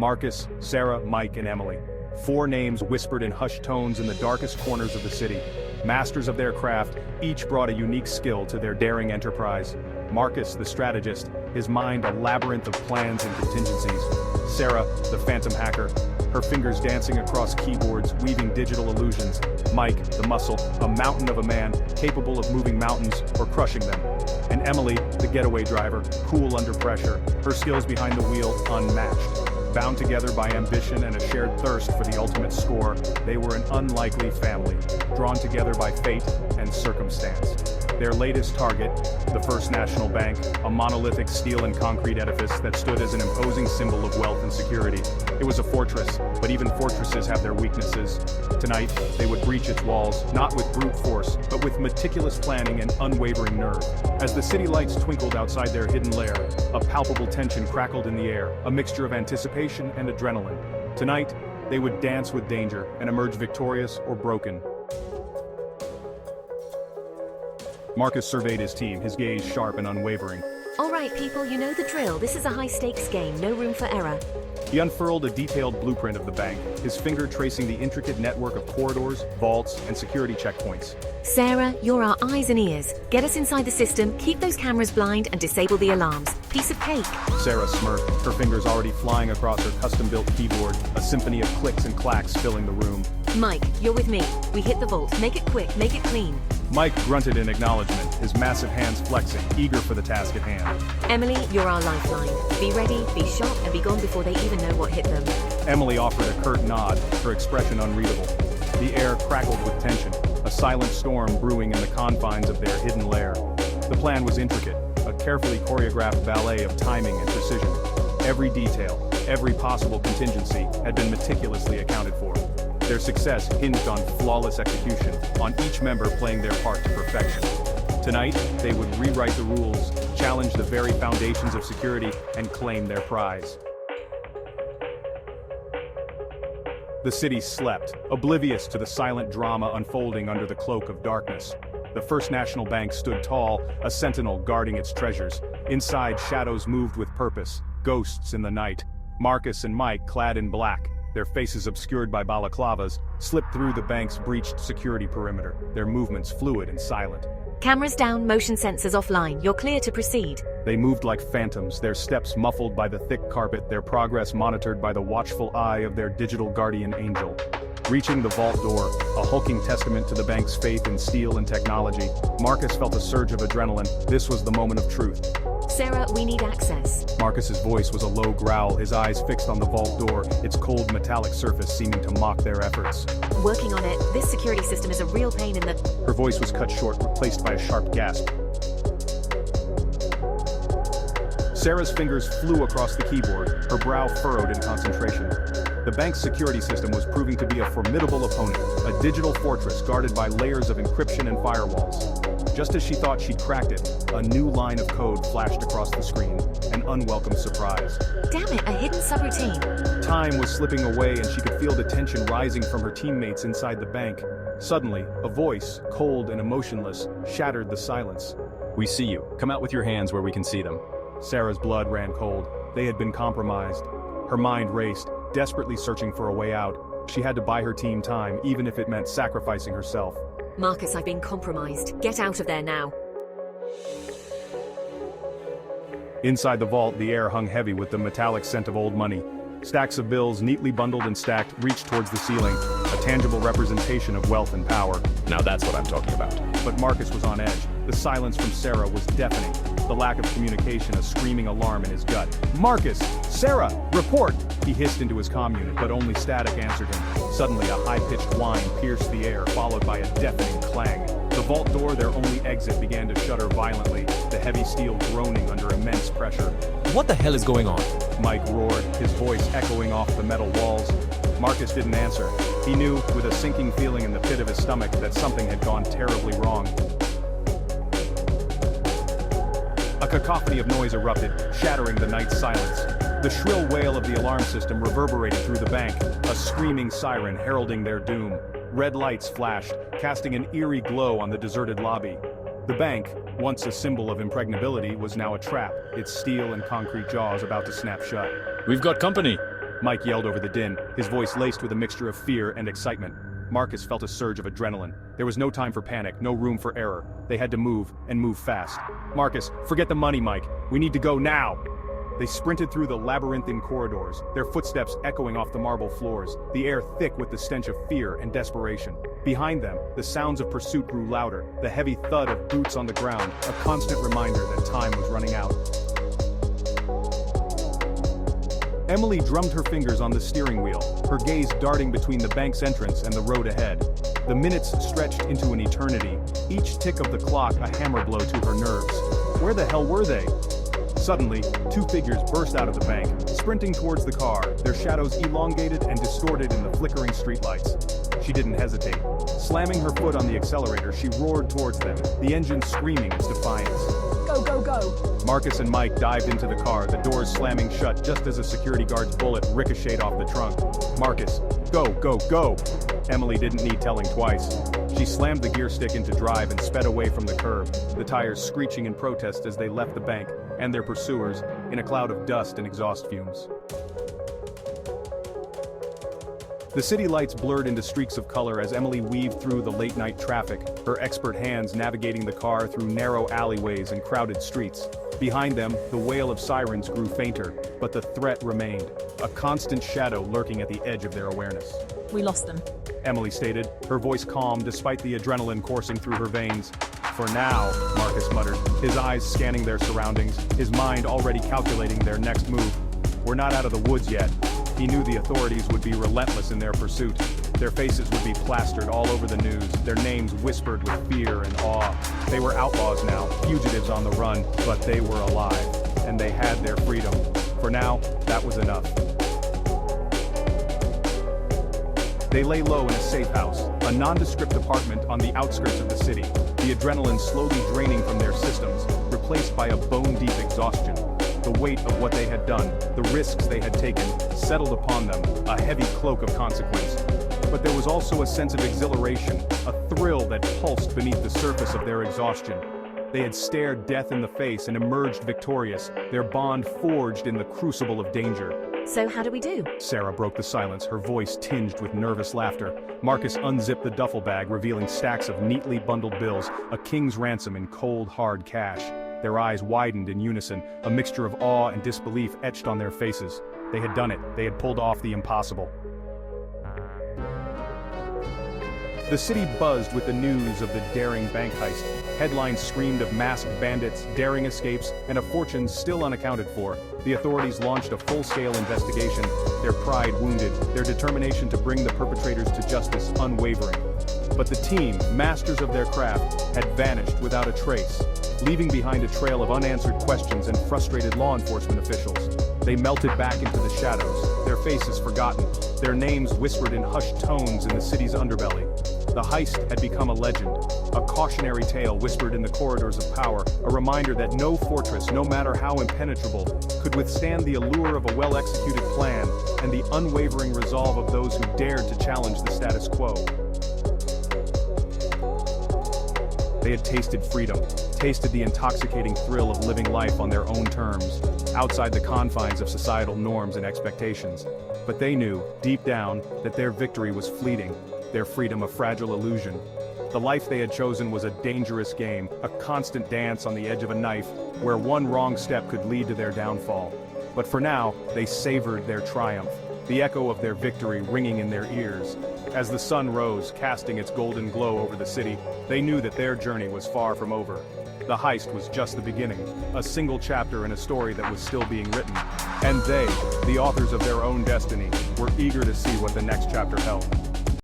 Marcus, Sarah, Mike, and Emily. 4 names whispered in hushed tones in the darkest corners of the city. Masters of their craft, each brought a unique skill to their daring enterprise. Marcus, the strategist, his mind a labyrinth of plans and contingencies. Sarah, the phantom hacker, her fingers dancing across keyboards, weaving digital illusions. Mike, the muscle, a mountain of a man, capable of moving mountains or crushing them. And Emily, the getaway driver, cool under pressure, her skills behind the wheel unmatched. Bound together by ambition and a shared thirst for the ultimate score, they were an unlikely family, drawn together by fate and circumstance. Their latest target, the First National Bank, a monolithic steel and concrete edifice that stood as an imposing symbol of wealth and security. It was a fortress, but even fortresses have their weaknesses. Tonight, they would breach its walls, not with brute force, but with meticulous planning and unwavering nerve. As the city lights twinkled outside their hidden lair, a palpable tension crackled in the air, a mixture of anticipation and adrenaline. Tonight, they would dance with danger and emerge victorious or broken. Marcus surveyed his team, his gaze sharp and unwavering. All right, people, you know the drill. This is a high-stakes game, no room for error. He unfurled a detailed blueprint of the bank, his finger tracing the intricate network of corridors, vaults, and security checkpoints. Sarah, you're our eyes and ears. Get us inside the system, keep those cameras blind, and disable the alarms. Piece of cake. Sarah smirked, her fingers already flying across her custom-built keyboard, a symphony of clicks and clacks filling the room. Mike, you're with me. We hit the vault. Make it quick, make it clean. Mike grunted in acknowledgement, his massive hands flexing, eager for the task at hand. Emily, you're our lifeline. Be ready, be sharp, and be gone before they even know what hit them. Emily offered a curt nod, her expression unreadable. The air crackled with tension, a silent storm brewing in the confines of their hidden lair. The plan was intricate, a carefully choreographed ballet of timing and precision. Every detail, every possible contingency had been meticulously accounted for. Their success hinged on flawless execution, on each member playing their part to perfection. Tonight, they would rewrite the rules, challenge the very foundations of security, and claim their prize. The city slept, oblivious to the silent drama unfolding under the cloak of darkness. The First National Bank stood tall, a sentinel guarding its treasures. Inside, shadows moved with purpose, ghosts in the night. Marcus and Mike, clad in black, their faces obscured by balaclavas, slipped through the bank's breached security perimeter, their movements fluid and silent. Cameras down, motion sensors offline. You're clear to proceed. They moved like phantoms, their steps muffled by the thick carpet, their progress monitored by the watchful eye of their digital guardian angel. Reaching the vault door, a hulking testament to the bank's faith in steel and technology, Marcus felt a surge of adrenaline. This was the moment of truth. Sarah, we need access. Marcus's voice was a low growl, his eyes fixed on the vault door, its cold metallic surface seeming to mock their efforts. Working on it. This security system is a real pain in the... Her voice was cut short, replaced by a sharp gasp. Sarah's fingers flew across the keyboard, her brow furrowed in concentration. The bank's security system was proving to be a formidable opponent, a digital fortress guarded by layers of encryption and firewalls. Just as she thought she'd cracked it, a new line of code flashed across the screen, an unwelcome surprise. Damn it, a hidden subroutine. Time was slipping away and she could feel the tension rising from her teammates inside the bank. Suddenly, a voice, cold and emotionless, shattered the silence. We see you. Come out with your hands where we can see them. Sarah's blood ran cold. They had been compromised. Her mind raced, desperately searching for a way out. She had to buy her team time, even if it meant sacrificing herself. Marcus, I've been compromised. Get out of there now. Inside the vault, the air hung heavy with the metallic scent of old money. Stacks of bills, neatly bundled and stacked, reached towards the ceiling, a tangible representation of wealth and power. Now that's what I'm talking about. But Marcus was on edge. The silence from Sarah was deafening. The lack of communication, a screaming alarm in his gut. Marcus! Sarah! Report! He hissed into his comm unit, but only static answered him. Suddenly, a high-pitched whine pierced the air, followed by a deafening clang. The vault door, their only exit, began to shudder violently, the heavy steel groaning under immense pressure. What the hell is going on? Mike roared, his voice echoing off the metal walls. Marcus didn't answer. He knew, with a sinking feeling in the pit of his stomach, that something had gone terribly wrong. A cacophony of noise erupted, shattering the night's silence. The shrill wail of the alarm system reverberated through the bank, a screaming siren heralding their doom. Red lights flashed, casting an eerie glow on the deserted lobby. The bank, once a symbol of impregnability, was now a trap, its steel and concrete jaws about to snap shut. We've got company. Mike yelled over the din, his voice laced with a mixture of fear and excitement. Marcus felt a surge of adrenaline. There was no time for panic, no room for error. They had to move, and move fast. Marcus, forget the money, Mike. We need to go now. They sprinted through the labyrinthine corridors, their footsteps echoing off the marble floors, the air thick with the stench of fear and desperation. Behind them, the sounds of pursuit grew louder, the heavy thud of boots on the ground, a constant reminder that time was running out. Emily drummed her fingers on the steering wheel, her gaze darting between the bank's entrance and the road ahead. The minutes stretched into an eternity, each tick of the clock a hammer blow to her nerves. Where the hell were they? Suddenly, two figures burst out of the bank, sprinting towards the car, their shadows elongated and distorted in the flickering streetlights. She didn't hesitate. Slamming her foot on the accelerator, she roared towards them, the engine screaming its defiance. Go, go, go! Marcus and Mike dived into the car, the doors slamming shut just as a security guard's bullet ricocheted off the trunk. Marcus, go, go, go! Emily didn't need telling twice. She slammed the gear stick into drive and sped away from the curb, the tires screeching in protest as they left the bank, and their pursuers, in a cloud of dust and exhaust fumes. The city lights blurred into streaks of color as Emily weaved through the late-night traffic, her expert hands navigating the car through narrow alleyways and crowded streets. Behind them, the wail of sirens grew fainter, but the threat remained, a constant shadow lurking at the edge of their awareness. We lost them. Emily stated, her voice calm despite the adrenaline coursing through her veins. For now, Marcus muttered, his eyes scanning their surroundings, his mind already calculating their next move. We're not out of the woods yet. He knew the authorities would be relentless in their pursuit. Their faces would be plastered all over the news, their names whispered with fear and awe. They were outlaws now, fugitives on the run, but they were alive, and they had their freedom. For now, that was enough. They lay low in a safe house, a nondescript apartment on the outskirts of the city, the adrenaline slowly draining from their systems, replaced by a bone-deep exhaustion. The weight of what they had done, the risks they had taken, settled upon them, a heavy cloak of consequence. But there was also a sense of exhilaration, a thrill that pulsed beneath the surface of their exhaustion. They had stared death in the face and emerged victorious, their bond forged in the crucible of danger. So how do we do? Sarah broke the silence, her voice tinged with nervous laughter. Marcus unzipped the duffel bag, revealing stacks of neatly bundled bills, a king's ransom in cold, hard cash. Their eyes widened in unison, a mixture of awe and disbelief etched on their faces. They had done it. They had pulled off the impossible. The city buzzed with the news of the daring bank heist. Headlines screamed of masked bandits, daring escapes, and of fortunes still unaccounted for. The authorities launched a full-scale investigation, their pride wounded, their determination to bring the perpetrators to justice unwavering. But the team, masters of their craft, had vanished without a trace, leaving behind a trail of unanswered questions and frustrated law enforcement officials. They melted back into the shadows, their faces forgotten, their names whispered in hushed tones in the city's underbelly. The heist had become a legend, a cautionary tale whispered in the corridors of power, a reminder that no fortress, no matter how impenetrable, could withstand the allure of a well-executed plan and the unwavering resolve of those who dared to challenge the status quo. They had tasted freedom, tasted the intoxicating thrill of living life on their own terms, outside the confines of societal norms and expectations. But they knew, deep down, that their victory was fleeting, their freedom a fragile illusion. The life they had chosen was a dangerous game, a constant dance on the edge of a knife, where one wrong step could lead to their downfall. But for now, they savored their triumph, the echo of their victory ringing in their ears. As the sun rose, casting its golden glow over the city, they knew that their journey was far from over. The heist was just the beginning, a single chapter in a story that was still being written. And they, the authors of their own destiny, were eager to see what the next chapter held.